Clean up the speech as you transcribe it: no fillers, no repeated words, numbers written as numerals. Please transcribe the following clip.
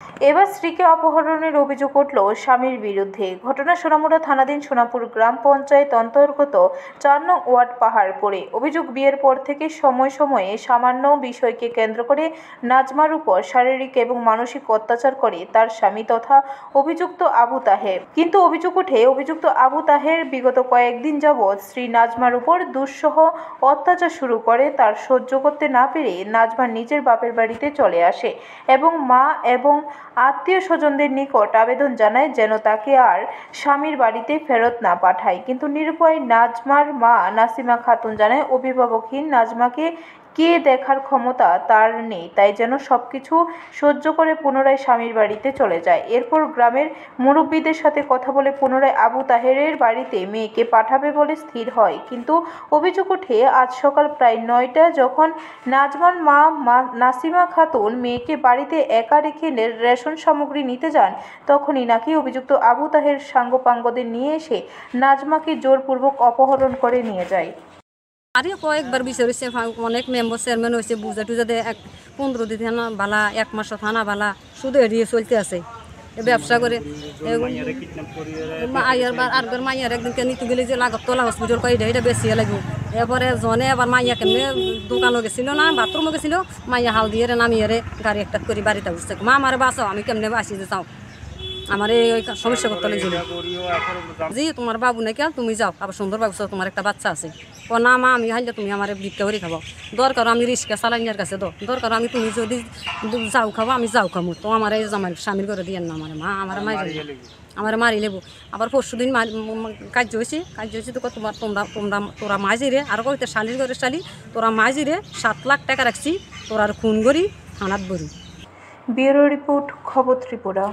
এবার স্ত্রীকে অপহরণের অভিযোগ উঠল স্বামীর বিরুদ্ধে। ঘটনা সোনামুড়া থানাধীন সোনাপুর গ্রাম পঞ্চায়েত অন্তর্গত ৪ নং ওয়ার্ড পাহাড়পুরে। অভিযোগ, বিয়ের পর থেকে সময়ে সামান্য বিষয়কে কেন্দ্র করে নাজমার উপর শারীরিক এবং মানসিক অত্যাচার করে তার স্বামী তথা অভিযুক্ত আবু তাহের। কিন্তু অভিযোগ ওঠে, অভিযুক্ত আবু তাহের বিগত কয়েকদিন যাবৎ স্ত্রী নাজমার উপর দুঃসহ অত্যাচার শুরু করে। তার সহ্য করতে না পেরে নাজমা নিজের বাপের বাড়িতে চলে আসে এবং মা এবং আত্মীয় স্বজনদের নিকট আবেদন জানায় যেন তাকে আর স্বামীর বাড়িতে ফেরত না পাঠায়। কিন্তু নিরুপায় নাজমার মা নাসিমা খাতুন জানায়, অভিভাবকহীন নাজমাকে কে দেখার ক্ষমতা তার নেই, তাই যেন সবকিছু সহ্য করে পুনরায় স্বামীর বাড়িতে চলে যায়। এরপর গ্রামের মুরব্বীদের সাথে কথা বলে পুনরায় আবু তাহেরের বাড়িতে মেয়েকে পাঠাবে বলে স্থির হয়। কিন্তু অভিযোগ ওঠে, আজ সকাল প্রায় ৯টায় যখন নাজমার মা নাসিমা খাতুন মেয়েকে বাড়িতে একা রেখে রেশন সামগ্রী নিতে যান, তখনই নাকি অভিযুক্ত আবু তাহের সাঙ্গপাঙ্গদের নিয়ে এসে নাজমাকে জোরপূর্বক অপহরণ করে নিয়ে যায়। আরে কয়েকবার বিচার হয়েছে, অনেক মেম্বার চেয়ারম্যান হয়েছে, বুঝা টুজা দিয়ে 15 দিন থানা বালা, 1 মাস থানা বালা, শুধু এড়িয়ে চলতে আছে ব্যবসা করে। আর মাইয়ার একদিনকে নিতে গেলে যে লাগত তোলা হসপিটাল কয় এটা বেশি লাগবে। এরপরে জনে আবার মাইয়া কেমনি দোকানও গেছিল না, বাথরুমও গেছিল, মাইয়া হাল দিয়ে নামিয়ে গাড়ি একটা করে বাড়িতে বুঝতে মা আমার বাঁচাও, আমি কেমনে বাঁচি যে চাও, আমার এই সমস্যা করতে লেগেছিল। জি তোমার বাবু নাকি তুমি যাও, আবার সুন্দর বাবু তোমার একটা বাচ্চা আছে। ও না মা আমি হাইলে তুমি আমার ভিক্ষা করে খাবো, দরকার আমি রিক্সা চালাইনার কাছে দরকার আমি তুমি যদি যাও খাবো আমি যাও খাবো, তো আমার এই জামাই স্বামীর করে দিয়ে না আমার মা আমার আমার মারি লেবো। আবার পরশুদিন কাজ হয়েছে তো তোরা মাঝিরে আর কইতে শালির করে শালি তোরা মাঝিরে 7 লাখ টাকা রাখছি, তোরা খুন করি থানাত বরি। ব্যুরো রিপোর্ট, খবর ত্রিপুরা।